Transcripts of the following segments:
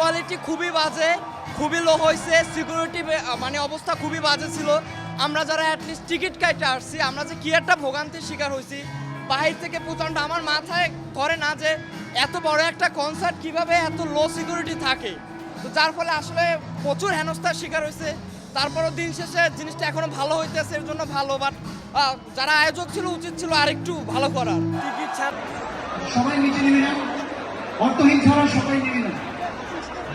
Quality খুবই বাজে, খুবই লো হয়েছে, সিকিউরিটি মানে অবস্থা খুবই বাজে ছিল। আমরা যারা অ্যাটলিস্ট টিকিট কাটতে আসছি, আমরা যে কি একটা ভোগান্তির শিকার হয়েছি বাহির থেকে প্রচণ্ড। আমার মাথায় ধরে না যে এত বড় একটা কনসার্ট কিভাবে এত লো সিকিউরিটি থাকে, তো যার ফলে আসলে প্রচুর হেনস্থার শিকার হয়েছে। তারপরও দিন শেষে জিনিসটা এখনো ভালো হইতেছে, এর জন্য ভালো। বাট যারা আয়োজক ছিল উচিত ছিল আরেকটু ভালো করার। টিকিট ছাড়া সবাই নিচে নেমে যান, অর্থহীন ছাড়া সবাই নেমে যান,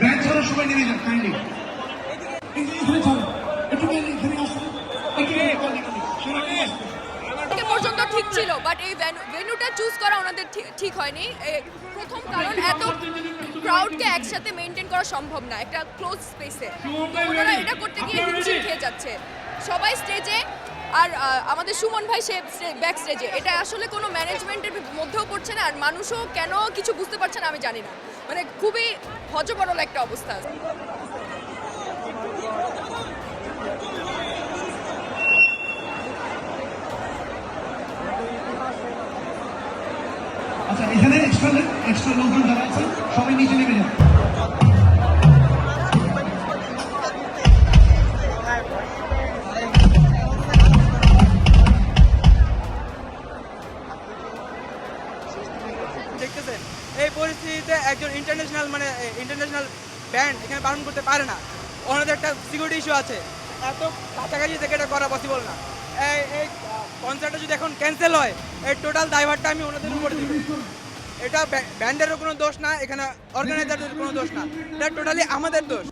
ব্যাগ ছাড়া সবাই নেমে যান। কাইন্ডলি এখানে চলো, একটু এখানে আসুন, থেকে পর্যন্ত ঠিক ছিল, বাট এই ভেন্যুটা চুজ করা ওনাদের ঠিক হয়নি। প্রথম কারণ এত ক্রাউডকে একসাথে মেনটেন করা সম্ভব না একটা ক্লোজ স্পেসে। ওনারা এটা করতে গিয়ে হিমশিম খেয়ে যাচ্ছে সবাই স্টেজে, আর আমাদের সুমন ভাই সে ব্যাক স্টেজে। এটা আসলে কোনো ম্যানেজমেন্টের মধ্যেও পড়ছে না, আর মানুষও কেন কিছু বুঝতে পারছে না আমি জানি না। মানে খুবই হজবরল একটা অবস্থা। আচ্ছা, এখানে এক্সট্রা লোকজন যারা আছে সবাই নিচে নেমে যান। দেখতেছেন এই পরিস্থিতিতে একজন ইন্টারন্যাশনাল ব্যান্ড এখানে পালন করতে পারে না। ওনাদের একটা সিকিউরিটি ইস্যু আছে, এত কাছাকাছি থেকে এটা করা পসিবল না। এই কনসার্টটা যদি এখন ক্যান্সেল হয়, এই টোটাল দায়ভারটা আমি ওনাদের উপরে দিব। এটা ব্যান্ডেরও কোনো দোষ না, এখানে অর্গানাইজারদের কোনো দোষ না, এটা টোটালি আমাদের দোষ।